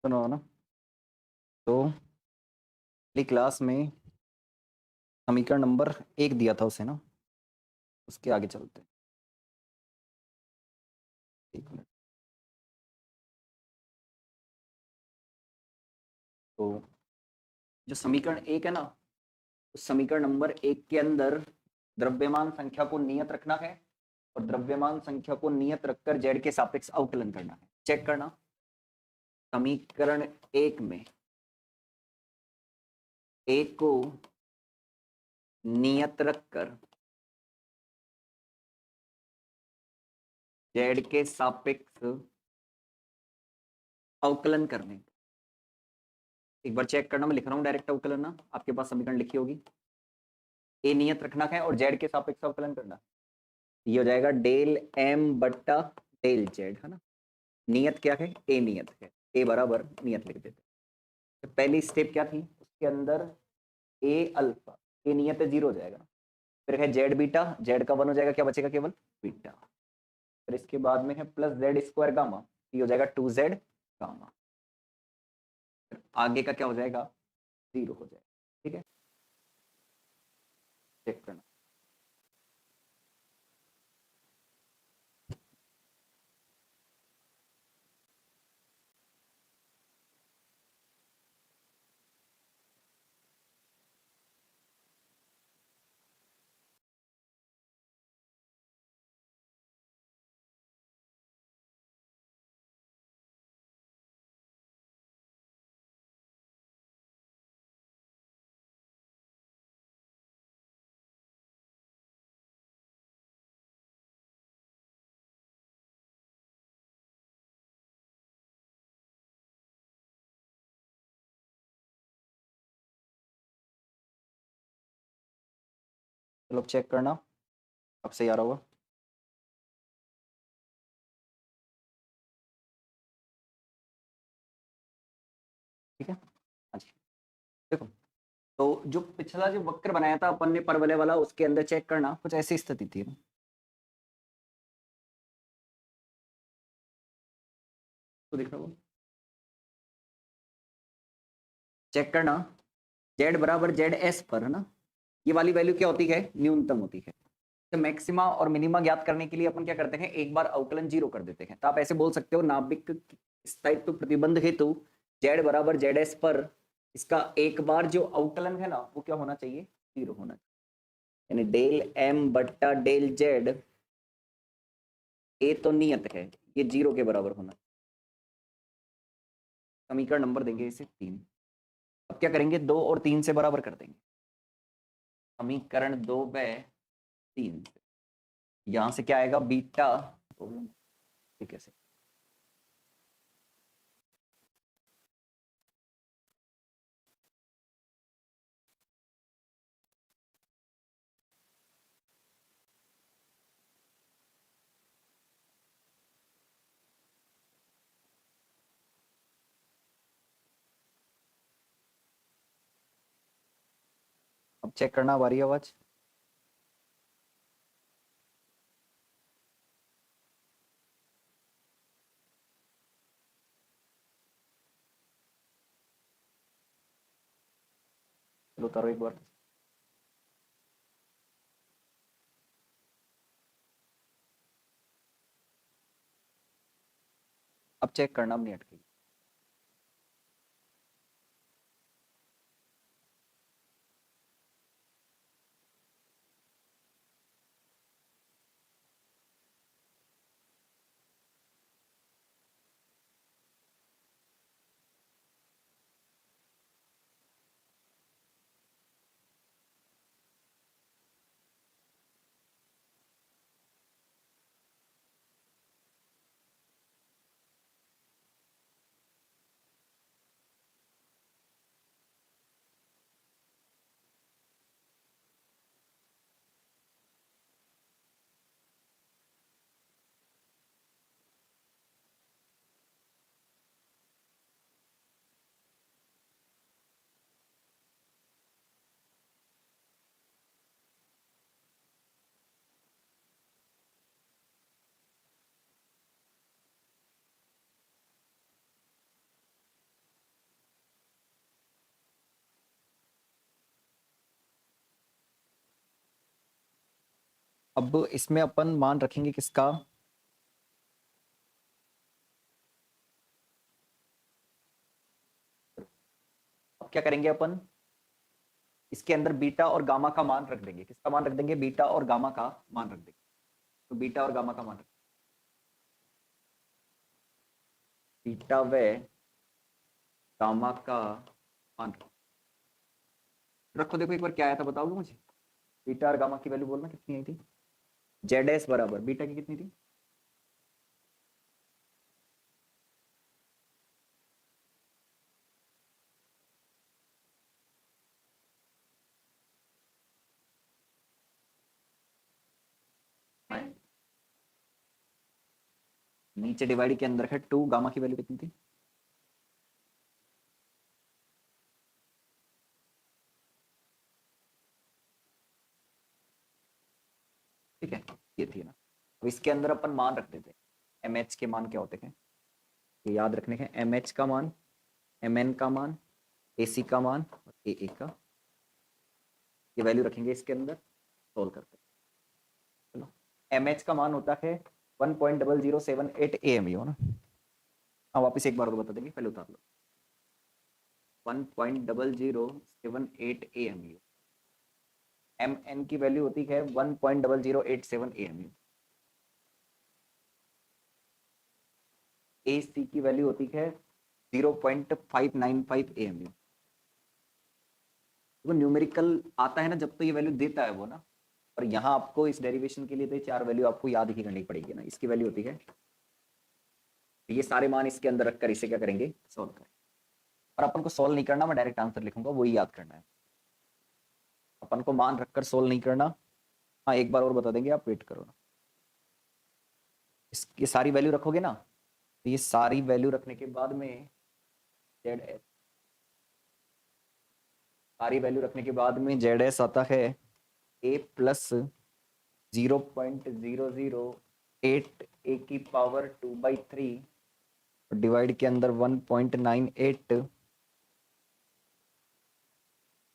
सुनो ना। तो पहली क्लास में समीकरण नंबर 1 दिया था उसे ना। उसके आगे चलते हैं। एक मिनट। तो जो समीकरण 1 है ना, उस समीकरण नंबर 1 के अंदर द्रव्यमान संख्या को नियत रखना है और द्रव्यमान संख्या को नियत रखकर जेड के सापेक्ष अवकलन करना है। चेक करना। समीकरण 1 में एक को नियत रखकर जेड के सापेक्ष अवकलन करने। एक बार चेक करना, मैं लिख रहा हूं डायरेक्ट अवकलन ना, आपके पास समीकरण लिखी होगी। ए नियत रखना है और जेड के सापेक्ष अवकलन करना। ये हो जाएगा डेल एम बट्टा डेल जेड, है ना। नियत क्या है? ए नियत है। ए बराबर नियत लिख देते। तो पहली स्टेप क्या थी उसके अंदर? ए अल्फा। ए नियत है, 0 हो जाएगा। फिर है जेड बीटा, जेड का 1 हो जाएगा, क्या बचेगा? केवल बीटा। फिर इसके बाद में है प्लस जेड स्क्वायर गामा, ये हो जाएगा 2z गामा। आगे का क्या हो जाएगा? 0 हो जाएगा। ठीक है, चेक करना। चलो चेक करना, अब सही आ रहा होगा। ठीक है, हाँ जी। देखो, तो जो पिछला जो वक्र बनाया था अपन ने परवलय वाला, उसके अंदर चेक करना कुछ ऐसी स्थिति थी। तो देख रहा हो, चेक करना। जेड बराबर जेड एस पर, है ना, ये वाली वैल्यू क्या होती है? न्यूनतम होती है। तो मैक्सिमा और मिनिमा ज्ञात करने के लिए अपन क्या करते हैं? एक बार अवकलन 0 कर देते हैं। तो आप ऐसे बोल सकते हो, नाभिक स्थायित्व प्रतिबंध हेतु जेड बराबर जेड एस पर इसका एक बार जो अवकलन है ना, वो क्या होना चाहिए? 0 होना चाहिए। यानी डेल एम बट्टा डेल जेड, ए तो नियत है, ये 0 के बराबर होना। समीकरण नंबर देंगे इसे 3। अब क्या करेंगे? 2 और 3 से बराबर कर देंगे। समीकरण 2 व 3, यहां से क्या आएगा? बीटा। ठीक है, अब चेक करना हमारी आवाज। चलो उतारो एक बार। अब चेक करना, अब नहीं अटकेगी। अब इसमें अपन मान रखेंगे किसका, अब क्या करेंगे अपन, इसके अंदर बीटा और गामा का मान रख देंगे। किसका मान रख देंगे, बीटा और गामा का मान रख देंगे। तो बीटा और गामा का मान बीटा व गामा का मान रखो। देखो एक बार क्या आया था बताओगे मुझे, बीटा और गामा की वैल्यू बोलना कितनी आई थी, जेड एस बराबर बीटा की कितनी थी, नीचे डिवाइड के अंदर है 2, गामा की वैल्यू कितनी थी, ठीक है ये थी ना। अब इसके अंदर अपन मान रखते थे, एम एच के मान क्या होते हैं, ये याद रखने के, एम एच का मान, एम एन का मान, ए सी का मान और ए का, ये वैल्यू रखेंगे इसके अंदर, सोल्व करते हैं। चलो एम एच का मान होता है 1.0078 AMU ना। हाँ वापस एक बार तो बता देंगे, पहले उतार लो, 1.0078 AMU। एम एन की वैल्यू होती है 1.0087 AMU। ए सी की वैल्यू होती है 0.595 AMU। वो न्यूमेरिकल आता है ना जब तो ये वैल्यू देता है वो ना, और यहाँ आपको इस डेरिवेशन के लिए तो चार वैल्यू आपको याद ही करनी पड़ेगी ना। इसकी वैल्यू होती है, ये सारे मान इसके अंदर रखकर इसे क्या करेंगे, सोल्व करें। और अपन को सोल्व नहीं करना, मैं डायरेक्ट आंसर लिखूंगा, वही याद करना है। अपन को मान रखकर सोल्व नहीं करना। हाँ एक बार और बता देंगे, आप वेट करो ना। इसकी सारी वैल्यू रखोगे ना, तो ये सारी वैल्यू रखने के बाद में जेड एस, सारी वैल्यू रखने के बाद में जेड एस आता है ए प्लस 0.008 ए की पावर 2/3 डिवाइड के अंदर 1.98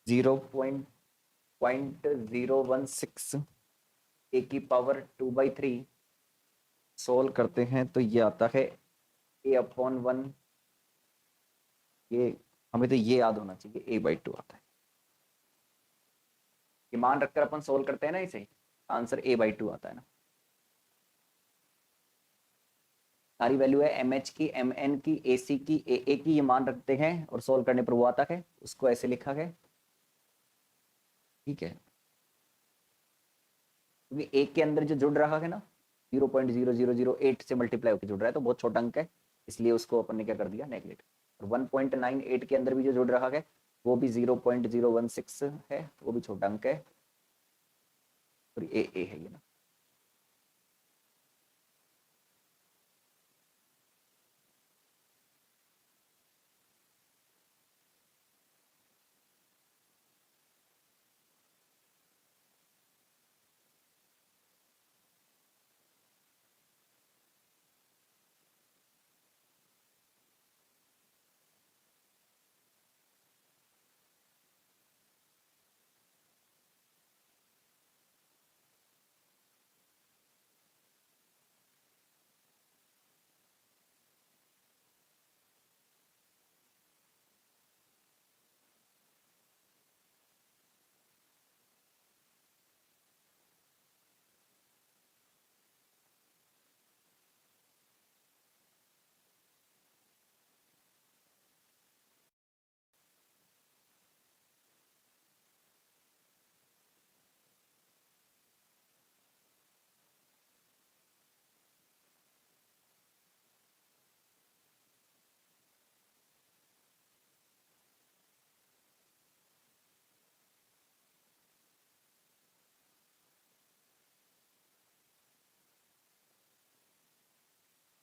0.016 ए की पावर 2/3 सोल्व करते हैं तो ये आता है A/1। ये हमें तो ये याद होना चाहिए, A/2 आता है। ये मान रखकर अपन सोल्व करते हैं ना इसे, आंसर A/2 आता है ना। सारी वैल्यू है एम एच की, एम एन की, ए सी की, ए की, ये मान रखते हैं और सोल्व करने पर वो आता है, उसको ऐसे लिखा है, ठीक है। क्योंकि एक के अंदर जो जुड़ रहा है ना 0.0008 से मल्टीप्लाई होकर जुड़ रहा है, तो बहुत छोटा अंक है, इसलिए उसको अपन ने क्या कर दिया, नेगलेक्ट। और 1.98 के अंदर भी जो जुड़ रहा है वो भी 0.016 है, वो भी छोटा अंक है, और ए है ये ना।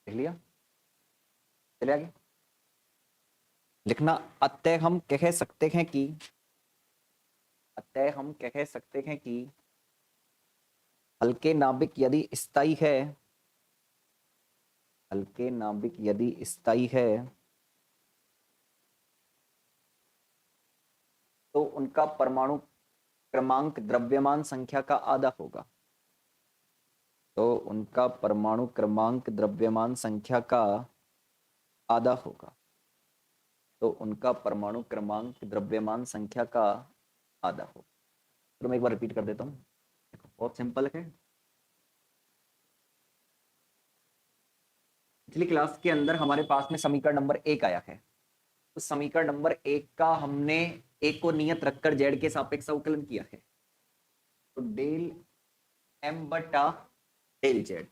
लिख लिया, चले आगे लिखना। अतः हम कह सकते हैं कि, अतः हम कह सकते हैं कि हल्के नाभिक यदि स्थायी है, हल्के नाभिक यदि स्थायी है तो उनका परमाणु क्रमांक द्रव्यमान संख्या का आधा होगा। तो उनका परमाणु क्रमांक द्रव्यमान संख्या का आधा होगा। तो उनका परमाणु क्रमांक द्रव्यमान संख्या का आधा होगा। तो मैं एक बार रिपीट कर देता हूँ, बहुत सिंपल है। पिछली क्लास के अंदर हमारे पास में समीकरण नंबर 1 आया है। उस समीकरण नंबर 1 का हमने एक को नियत रखकर जेड के सापेक्ष अवकलन किया है। तो डेल एम बटा डेल जेड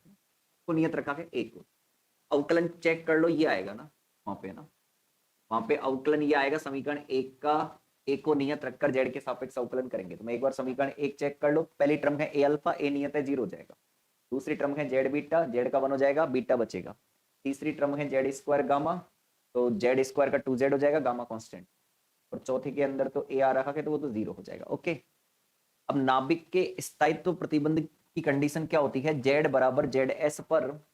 को नियत रखा है एक को। अवकलन चेक कर लो, ये आएगा ना वहां पे, ना वहां पे अवकलन ये आएगा समीकरण 1 का। एक को नियत रखकर जेड के सापेक्ष अवकलन करेंगे। तो मैं एक बार समीकरण 1 चेक कर लो। पहली टर्म है ए अल्फा, ए नियत है 0 हो जाएगा। दूसरी टर्म है जेड बीटा, जेड का 1 हो जाएगा, बीटा बचेगा। तीसरी टर्म है जेड स्क्वायर गामा, तो जेड स्क्वायर का 2z हो जाएगा, गामा कांस्टेंट। और चौथी के अंदर तो ए आ रखा है, तो वो तो 0 हो जाएगा। ओके, अब नाभिक के स्थायित्व प्रतिबंध की कंडीशन क्या होती है? जेड बराबर जेड एस पर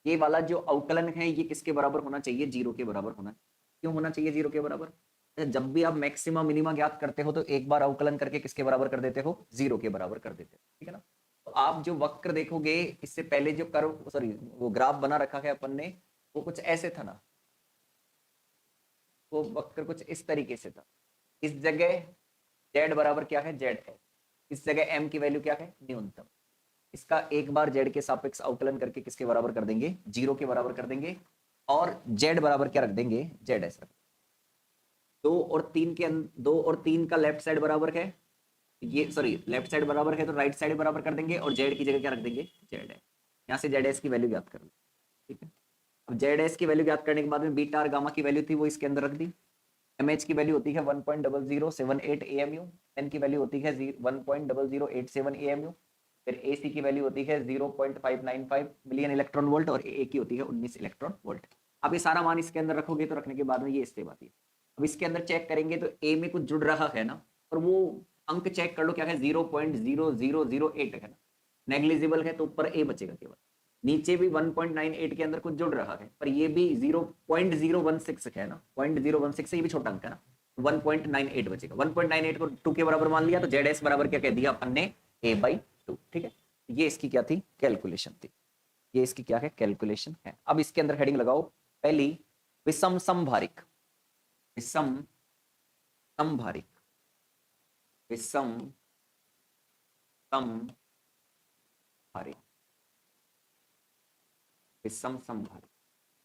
ये वाला जो अवकलन है ये किसके बराबर होना चाहिए? 0 के बराबर होना। क्यों होना चाहिए 0 के बराबर? जब भी आप मैक्सिमा मिनिमा ज्ञात करते हो तो एक बार अवकलन करके किसके बराबर कर देते हो? 0 के बराबर कर देते हो, ठीक है ना। तो आप जो वक्र देखोगे, इससे पहले जो कर्व, सॉरी, वो ग्राफ बना रखा है अपन ने, वो कुछ ऐसे था ना, वो वक्र कुछ इस तरीके से था। इस जगह जेड बराबर क्या है? जेड है। इस जगह एम की वैल्यू क्या है? न्यूनतम। इसका एक बार जेड के सापेक्ष अवकलन करके किसके बराबर कर देंगे? 0 के बराबर कर देंगे। और जेड बराबर क्या रख देंगे? Z S. 2 और 3 का लेफ्ट साइड बराबर है, ये सॉरी लेफ्ट साइड बराबर है तो राइट साइड बराबर कर देंगे, और जेड की जगह क्या रख देंगे? जेड है। यहाँ से जेड एस की वैल्यू ज्ञात कर लो, ठीक है। अब जेड एस की वैल्यू ज्ञात करने के बाद में बीटा और गामा की वैल्यू थी वो इसके अंदर रख दी। एम एच की वैल्यू होती है 1.0078 AMU, एन की वैल्यू होती है 1.0087 AMU, फिर ए सी की वैल्यू होती है 0.595 मिलियन इलेक्ट्रॉन वोल्ट, और ए की होती है 19 इलेक्ट्रॉन वोल्ट। अब ये सारा मान इसके अंदर रखोगे तो रखने के बाद में ये स्टेप आती है। अब इसके अंदर चेक करेंगे तो ए में कुछ जुड़ रहा है ना, और वो अंक चेक कर लो क्या है? 0.0008 है ना, नेग्लिजिबल है, तो ऊपर ए बचेगा केवल। नीचे भी 1.98 के अंदर कुछ जुड़ रहा है, पर ये भी 0.016 है ना, 0.016 ये भी छोटा अंक है ना, 1.98 बचेगा। 1.98 को 2 के बराबर मान लिया, तो जेड एस बराबर क्या कह दिया अपन ने? a/2, ठीक है। ये इसकी क्या थी? कैलकुलेशन थी। ये इसकी क्या है? कैलकुलेशन है। अब इसके अंदर हेडिंग लगाओ पहली, विषम समभारिक। विषम समभारिक, विषम समभारिक, विषम समभारिक।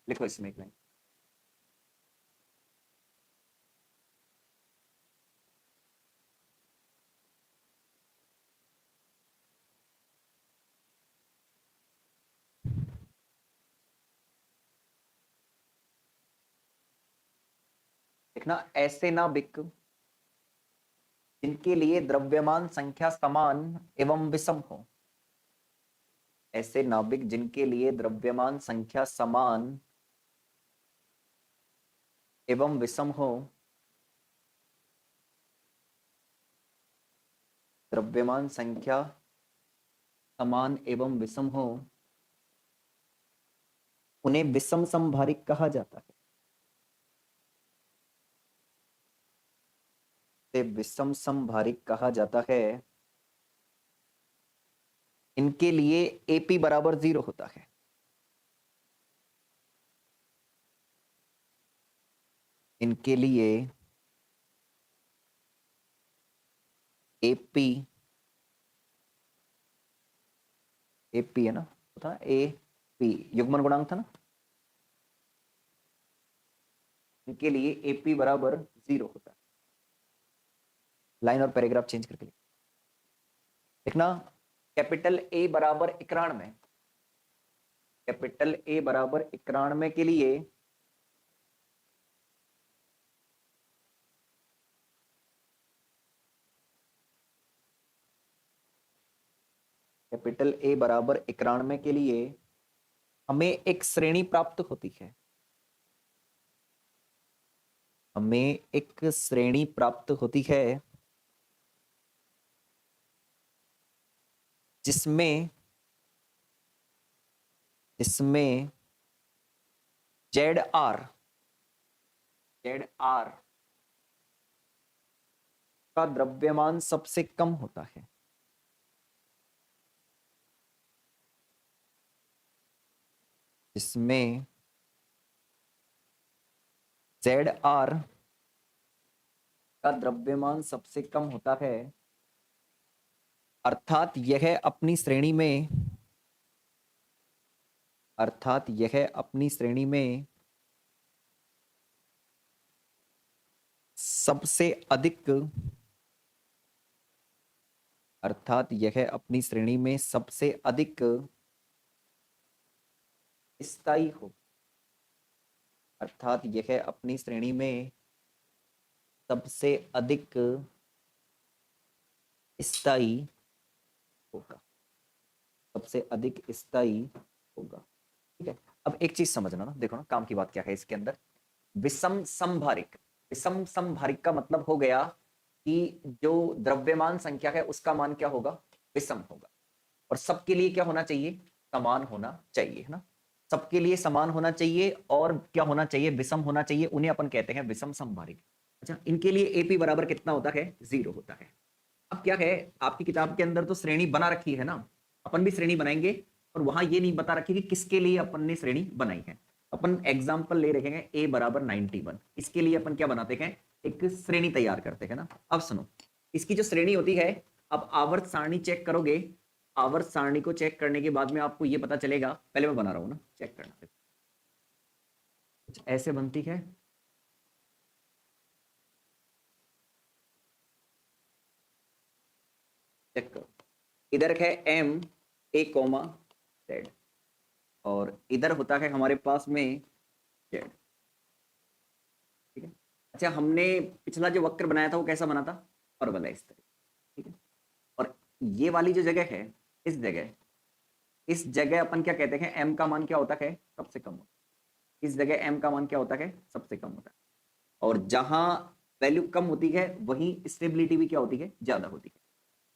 लिखो इसमें एक लाइन। देखना, ऐसे नाभिक जिनके लिए द्रव्यमान संख्या समान एवं विषम हो, ऐसे नाभिक जिनके लिए द्रव्यमान संख्या समान एवं विषम हो, द्रव्यमान संख्या समान एवं विषम हो, उन्हें विषम समभारिक कहा जाता है। विषम समभारिक कहा जाता है। इनके लिए एपी बराबर 0 होता है। इनके लिए एपी, एपी है ना, था एपी युग्मन गुणांक था ना, इनके लिए एपी बराबर 0 होता है। लाइन और पैराग्राफ चेंज करके देखना, कैपिटल ए बराबर 91, कैपिटल ए बराबर 91 के लिए कैपिटल ए बराबर 91 के लिए हमें एक श्रेणी प्राप्त होती है। हमें एक श्रेणी प्राप्त होती है जिसमें जिसमें जेड आर का द्रव्यमान सबसे कम होता है। जिसमें ZR का द्रव्यमान सबसे कम होता है, अर्थात यह अपनी श्रेणी में सबसे अधिक स्थायी हो, होगा। ठीक है, अब एक चीज समझना ना, देखो ना काम की बात क्या है इसके अंदर। विषम समभारिक का मतलब हो गया कि जो द्रव्यमान संख्या है उसका मान क्या होगा, विषम होगा। और सबके लिए क्या होना चाहिए, समान होना चाहिए, है ना। सबके लिए समान होना चाहिए और क्या होना चाहिए, विषम होना चाहिए, उन्हें अपन कहते हैं विषम समभारिक। अच्छा, इनके लिए एपी बराबर कितना होता है, 0 होता है। अब क्या है, आपकी किताब के अंदर तो श्रेणी बना रखी है ना, अपन भी श्रेणी बनाएंगे, और वहां ये नहीं बता रखी कि किसके लिए अपन ने श्रेणी बनाई है। अपन एग्जाम्पल ले रखे हैं a बराबर 91, इसके लिए अपन क्या बनाते हैं, एक श्रेणी तैयार करते हैं ना। अब सुनो, इसकी जो श्रेणी होती है, अब आवर्त सारणी चेक करोगे, आवर्त सारणी को चेक करने के बाद में आपको ये पता चलेगा, पहले मैं बना रहा हूं ना, चेक करना। कुछ ऐसे बनती है, चेक करो। इधर है m a कोमा z, और इधर होता है हमारे पास में z। ठीक है, अच्छा हमने पिछला जो वक्र बनाया था वो कैसा बना था, परवलय इस तरह। ठीक है, और ये वाली जो जगह है, इस जगह अपन क्या कहते हैं, m का मान क्या होता है, सबसे कम होता है। इस जगह m का मान क्या होता है, सबसे कम होता है। और जहां वैल्यू कम होती है वहीं स्टेबिलिटी भी क्या होती है, ज्यादा होती है।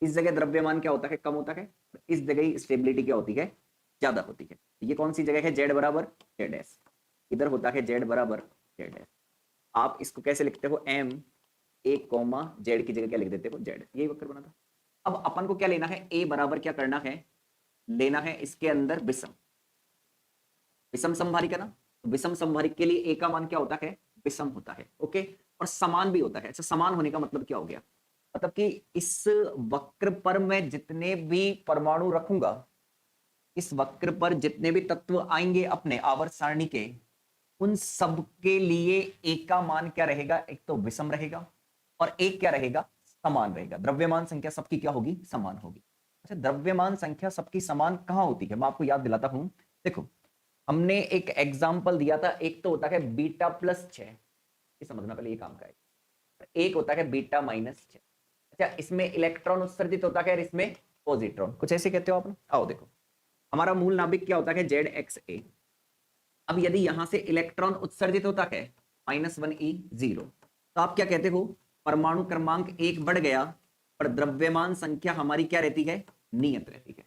इस जगह द्रव्यमान क्या होता है, कम होता है, इस जगह ही स्टेबिलिटी क्या होती है, ज्यादा होती है। ये कौन सी जगह है, z बराबर z एस, इधर होता है z बराबर z एस। आप इसको कैसे लिखते हो, m a कोमा z की जगह क्या लिख देते हो, z। यही वक्र बना था। अब अपन को क्या लेना है, a बराबर क्या करना है, लेना है इसके अंदर विषम संभारिक है ना। तो विषम संभारिक के लिए a का मान क्या होता है, विषम होता है। ओके, और समान भी होता है। अच्छा, समान होने का मतलब क्या हो गया, मतलब कि इस वक्र पर मैं जितने भी परमाणु रखूंगा, इस वक्र पर जितने भी तत्व आएंगे अपने आवर्त सारणी के, उन सब के लिए एक का मान क्या रहेगा, एक तो विषम रहेगा और एक क्या रहेगा, समान रहेगा। द्रव्यमान संख्या सबकी क्या होगी, समान होगी। अच्छा, द्रव्यमान संख्या सबकी समान कहां होती है, मैं आपको याद दिलाता हूं। देखो, हमने एक एग्जाम्पल दिया था, एक तो होता है बीटा प्लस 6, ये समझना पहले, ये काम का है। एक होता है बीटा माइनस 6। अच्छा, इसमें इलेक्ट्रॉन उत्सर्जित होता है और इसमें पॉजिट्रॉन, कुछ ऐसे कहते हो आप ना। आओ देखो, हमारा मूल नाभिक क्या होता है, ZXA। अब यदि यहां से इलेक्ट्रॉन उत्सर्जित होता है -1e0, तो आप क्या कहते हो, परमाणु क्रमांक 1 बढ़ गया, पर द्रव्यमान संख्या हमारी क्या रहती है, नियत रहती है।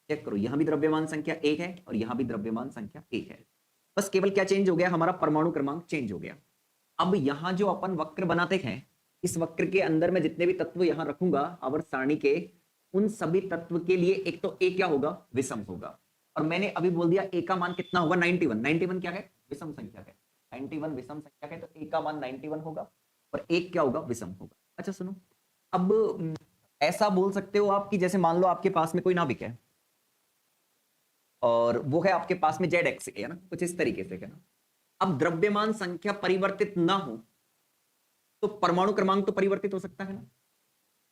चेक करो, यहां भी द्रव्यमान संख्या 1 है और यहां भी द्रव्यमान संख्या 1 है। बस केवल क्या चेंज हो गया, हमारा परमाणु क्रमांक चेंज हो गया। अब यहां जो अपन वक्र बनाते हैं, इस वक्र के अंदर मैं जितने भी तत्व यहां रखूंगा आवर्त सारणी के, उन सभी तत्व के लिए एक तो ए क्या होगा, विषम होगा। और मैंने अभी बोल दिया ए का मान कितना होगा, 91। 91 क्या है, विषम संख्या है। 91 विषम संख्या है, तो ए का मान 91 होगा और एक क्या होगा, विषम होगा। अच्छा सुनो, अब ऐसा बोल सकते हो आप कि जैसे मान लो आपके पास में कोई नाभिक है और वो है आपके पास में ZX है ना, कुछ इस तरीके से है ना। अब द्रव्यमान संख्या परिवर्तित ना हो तो परमाणु क्रमांक तो परिवर्तित हो सकता है ना।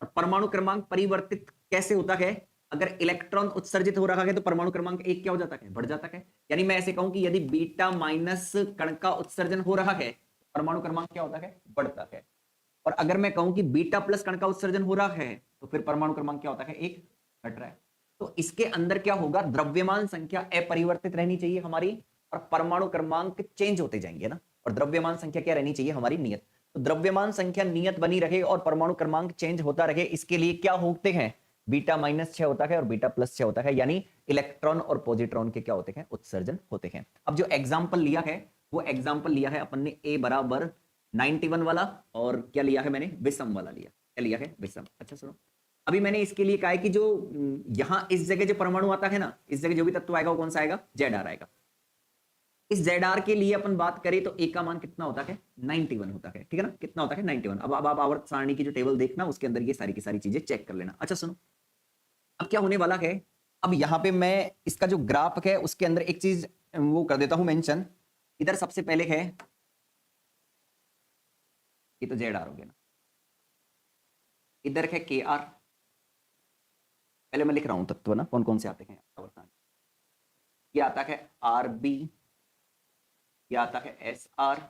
और परमाणु क्रमांक परिवर्तित कैसे होता है, अगर इलेक्ट्रॉन उत्सर्जित हो रहा है तो परमाणु क्रमांक 1 क्या हो जाता है, बढ़ जाता है। यानी मैं ऐसे कहूं कि यदि बीटा माइनस कण का उत्सर्जन हो रहा है, परमाणु क्रमांक क्या होता है, बढ़ता है। और अगर मैं कहूं कि बीटा प्लस कण का उत्सर्जन हो रहा है, तो फिर परमाणु क्रमांक क्या होता है, 1 घट रहा है। तो इसके अंदर क्या होगा, द्रव्यमान संख्या अपरिवर्तित रहनी चाहिए हमारी, और परमाणु क्रमांक चेंज होते जाएंगे ना। और द्रव्यमान संख्या क्या रहनी चाहिए, हमारी नियत। तो द्रव्यमान संख्या नियत बनी रहे और परमाणु क्रमांक चेंज होता रहे, इसके लिए क्या होते हैं, बीटा -6 होता है और बीटा +6 होता है। यानी इलेक्ट्रॉन और पॉजिट्रॉन के क्या होते हैं, उत्सर्जन होते हैं। अब जो एग्जाम्पल लिया है, वो एग्जाम्पल लिया है अपन ने ए बराबर 91 वाला, और क्या लिया है मैंने, विषम वाला लिया। क्या लिया है, विषम। अच्छा सुनो, अभी मैंने इसके लिए कहा है कि जो यहां इस जगह जो परमाणु आता है ना, इस जगह जो भी तत्व आएगा वो कौन सा आएगा, ZR आएगा। इस जेड आर के लिए अपन बात करें तो ए का मान कितना होता है 91 होता है, ठीक है ना, कितना होता है 91। अब आप आवर्त सारणी की जो टेबल देखना उसके अंदर ये सारी की सारी चीजें चेक कर लेना। अच्छा सुनो, अब क्या होने वाला है, अब यहां पे मैं इसका जो ग्राफ है उसके अंदर एक चीज वो कर देता हूं मेंशन। इधर सबसे पहले है, ये तो जेड आर हो गया ना, इधर है के आर। पहले मैं लिख रहा हूं तत्व ना कौन कौन से आते हैं आवर्त। ये आता है आर बी, ये आता है एस आर,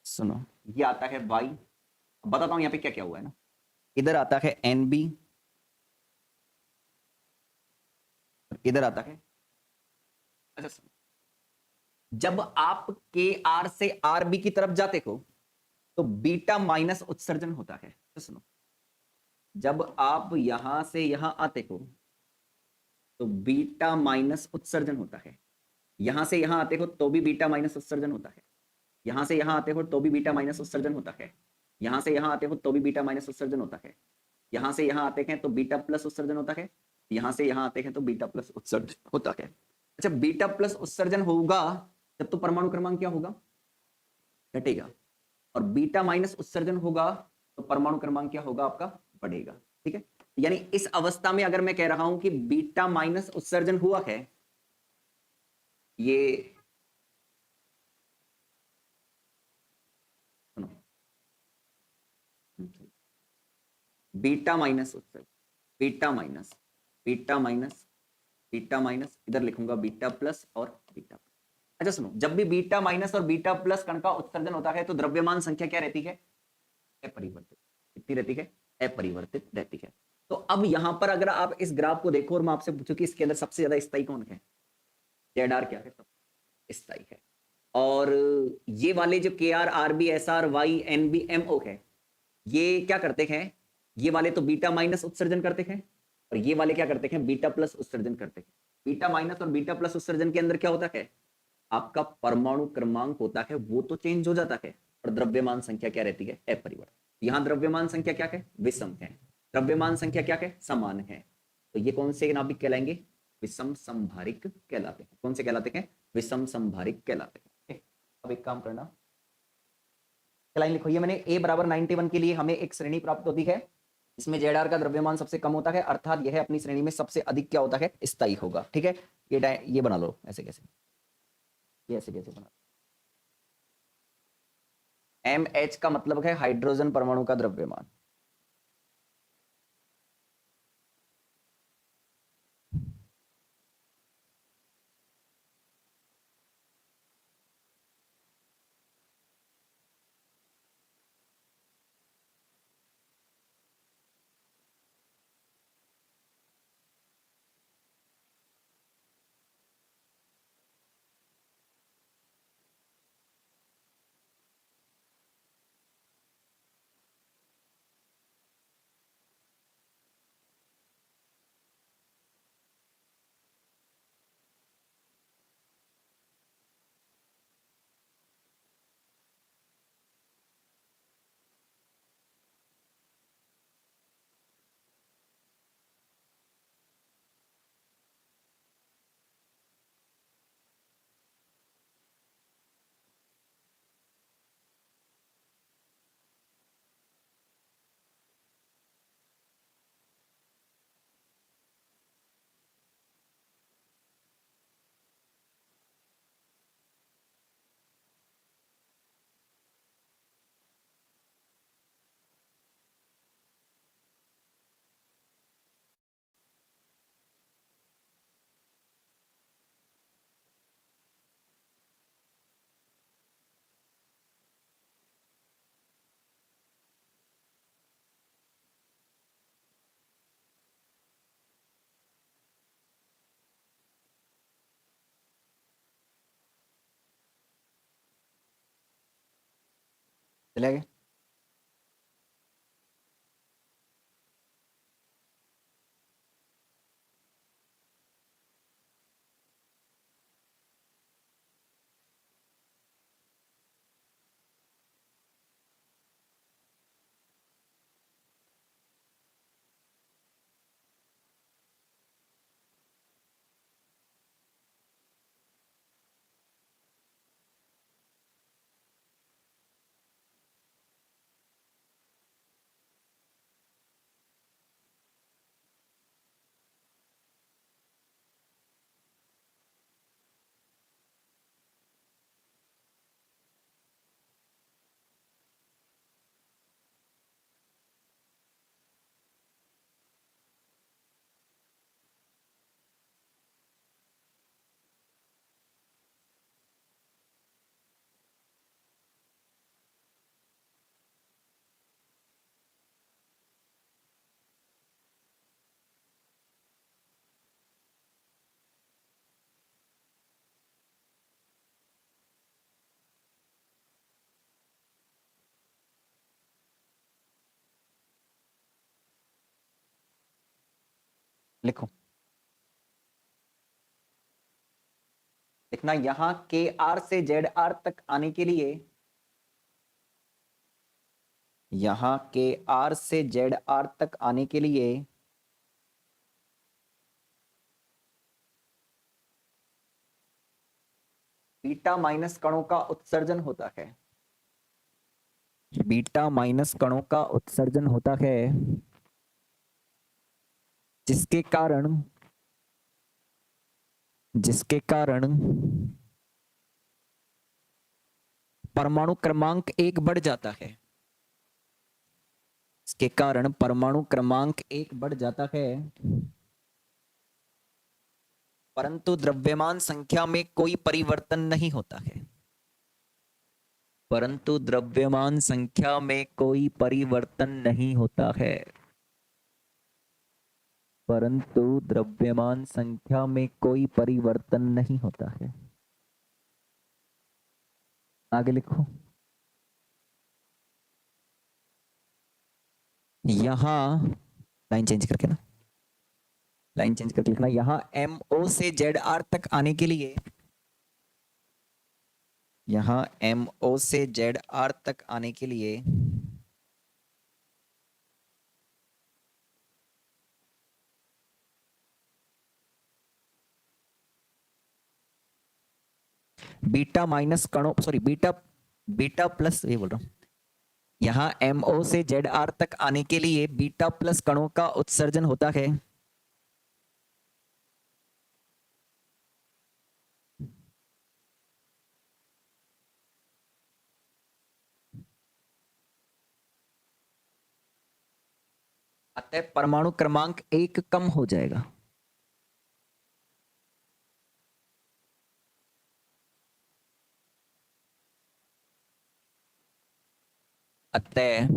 सुनो ये आता है वाई। बताता हूं यहाँ पे क्या क्या हुआ है ना, इधर आता है एन बी, इधर आता है, अच्छा सुनो, जब आप के आर से आर बी की तरफ जाते हो तो बीटा माइनस उत्सर्जन होता है। तो सुनो, जब आप यहां से यहां आते हो तो बीटा माइनस उत्सर्जन होता है, यहां से यहां आते हो तो भी बीटा माइनस उत्सर्जन होता है, यहां से यहां आते हो तो भी बीटा माइनस उत्सर्जन होता है, यहां से यहां आते हो तो भी बीटा माइनस उत्सर्जन होता है, यहां से यहां आते हैं तो बीटा प्लस उत्सर्जन होता है, यहां से यहां आते हैं तो बीटा प्लस उत्सर्जन होता है। अच्छा, बीटा प्लस उत्सर्जन होगा जब तो परमाणु क्रमांक क्या होगा, घटेगा, और बीटा माइनस उत्सर्जन होगा तो परमाणु क्रमांक क्या होगा आपका, बढ़ेगा। ठीक है, यानी इस अवस्था में अगर मैं कह रहा हूं कि बीटा माइनस उत्सर्जन हुआ है, ये सुनो, बीटा माइनस उत्सर्जन, beta minus, beta minus, beta minus, इधर लिखूंगा बीटा प्लस और बीटा प्लस। अच्छा सुनो, जब भी बीटा माइनस और बीटा प्लस कण का उत्सर्जन होता है तो द्रव्यमान संख्या क्या रहती है, अपरिवर्तित। कितनी रहती है, अपरिवर्तित रहती है। तो अब यहां पर अगर आप इस ग्राफ को देखो और मैं आपसे पूछूं कि इसके अंदर सबसे ज्यादा स्थायी कौन है, जेड आर क्या है, स्थायी है। और ये वाले जो K R R B S R Y N B M O है, ये क्या करते हैं, ये वाले तो बीटा माइनस उत्सर्जन करते हैं और ये वाले क्या करते हैं, बीटा प्लस उत्सर्जन करते हैं। बीटा माइनस और बीटा प्लस उत्सर्जन के अंदर क्या होता है, आपका परमाणु क्रमांक होता है वो तो चेंज हो जाता है और द्रव्यमान संख्या क्या रहती है, अपरिवर्तित। यहां द्रव्यमान संख्या क्या है, विषम है, द्रव्यमान संख्या क्या है, समान है। तो ये कौन से नाभिक कहलाएंगे, विषम संभारिक कहलाते हैं। कौन से कहलाते हैं, विषम संभारिक कहलाते हैं। अब एक काम करना, लाइन लिखो, ये मैंने a बराबर 91 के लिए हमें एक श्रेणी प्राप्त होती है इसमें जेड आर का द्रव्यमान सबसे कम होता है, अर्थात यह अपनी श्रेणी में सबसे अधिक क्या होता है, स्थायी होगा। ठीक है, ये बना लो, ऐसे कैसे, ये ऐसे कैसे बना, एम एच का मतलब है हाइड्रोजन परमाणु का द्रव्यमान। चले गए, लिखो, लिखना यहां के आर से जेड आर तक आने के लिए, यहां के आर से जेड आर तक आने के लिए बीटा माइनस कणों का उत्सर्जन होता है, बीटा माइनस कणों का उत्सर्जन होता है, जिसके कारण, जिसके कारण परमाणु क्रमांक 1 बढ़ जाता है, इसके कारण परमाणु क्रमांक 1 बढ़ जाता है, परंतु द्रव्यमान संख्या में कोई परिवर्तन नहीं होता है, परंतु द्रव्यमान संख्या में कोई परिवर्तन नहीं होता है, परंतु द्रव्यमान संख्या में कोई परिवर्तन नहीं होता है। आगे लिखो, यहां लाइन चेंज करके ना, लाइन चेंज करके लिखना, यहां MO से ZR तक आने के लिए, यहां MO से ZR तक आने के लिए बीटा माइनस कणों, सॉरी बीटा, बीटा प्लस, ये बोल रहा हूं, यहां MO से ZR तक आने के लिए बीटा प्लस कणों का उत्सर्जन होता है, अतः परमाणु क्रमांक 1 कम हो जाएगा, अतः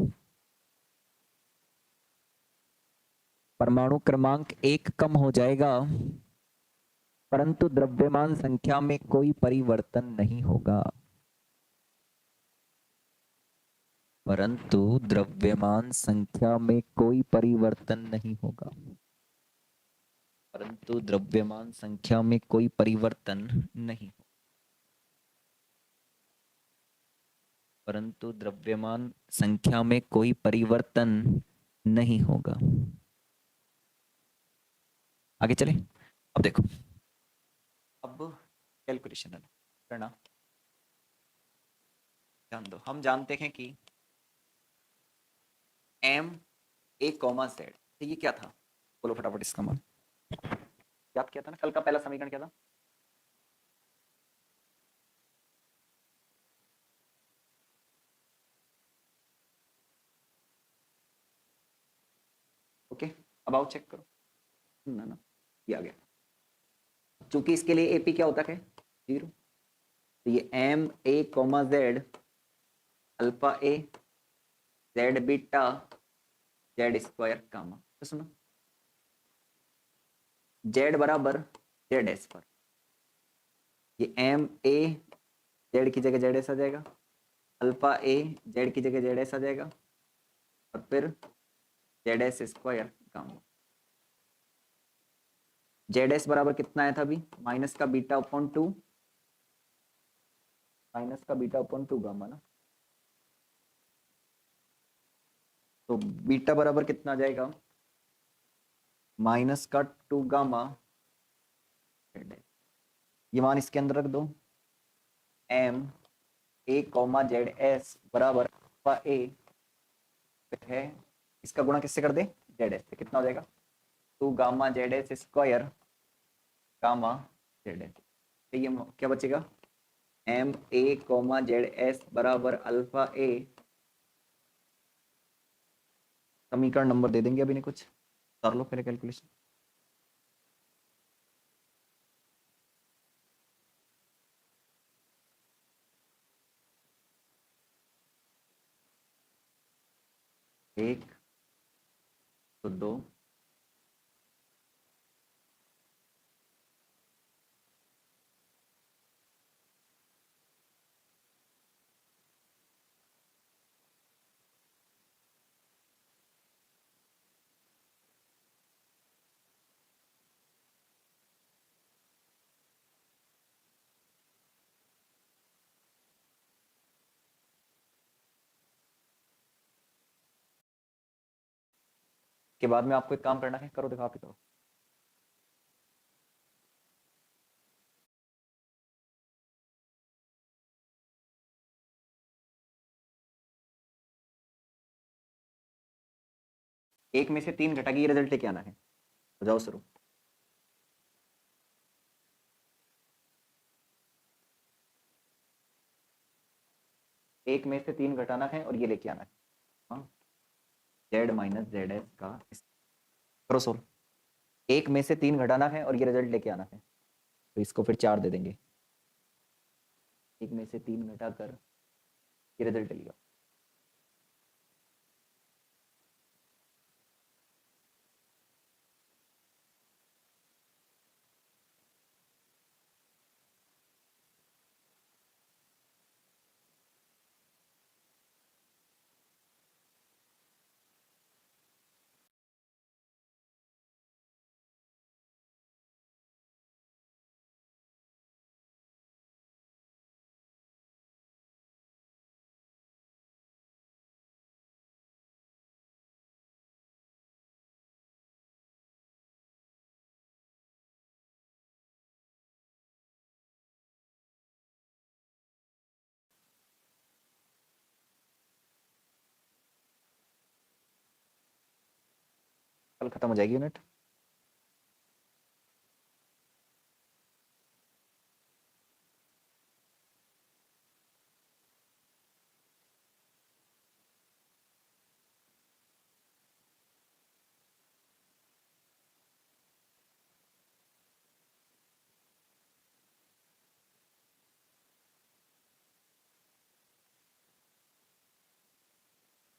परमाणु क्रमांक 1 कम हो जाएगा, परंतु द्रव्यमान संख्या में कोई परिवर्तन नहीं होगा, परंतु द्रव्यमान संख्या में कोई परिवर्तन नहीं होगा, परंतु द्रव्यमान संख्या में कोई परिवर्तन नहीं, परंतु द्रव्यमान संख्या में कोई परिवर्तन नहीं होगा। आगे चले, अब देखो, अब कैलकुलेशन करना, ध्यान दो, हम जानते हैं कि MA, Z, तो ये क्या था, बोलो फटाफट इसका मान, याद किया था ना, कल का पहला समीकरण क्या था, ओके, अब आओ चेक करो, ना ना ये आ गया, चूंकि इसके लिए एपी क्या होता है 0, तो ये MA, Z alpha A Z beta Z square gamma, तो सुनो जेड बराबर जेड एस पर, ये MA जेड की जगह जेड एस आ जाएगा, अल्फा ए जेड की जगह जेड एस आ जाएगा, और फिर Z S square gamma, Z S बराबर कितना आया था अभी, माइनस का बीटा अपॉन 2, माइनस का बीटा अपॉन 2 गामा ना, तो बीटा बराबर कितना आ जाएगा, माइनस का 2 गामा, ये मान इसके अंदर रख दो, MA, ZS बराबर अल्फा ए है, इसका गुणा किससे कर दे, जेड एस से, कितना हो जाएगा 2 gamma Z S square gamma Z S, तो ये क्या बचेगा, MA, ZS बराबर अल्फा ए, समीकरण नंबर दे देंगे अभी, नहीं कुछ कर लो पहले कैलकुलेशन, एक तो 2, इसके बाद में आपको एक काम करना है, करो देखो आप ही करो। एक में से 3 घटा के ये रिजल्ट लेके आना है। हो जाओ शुरू। एक में से 3 घटाना है और ये लेके आना है। हाँ, जेड माइनस जेड एस का करो सोल्व। एक में से 3 घटाना है और ये रिजल्ट लेके आना है, तो इसको फिर 4 दे देंगे। एक में से 3 घटा कर ये रिजल्ट लिया। कल खत्म हो जाएगी यूनिट।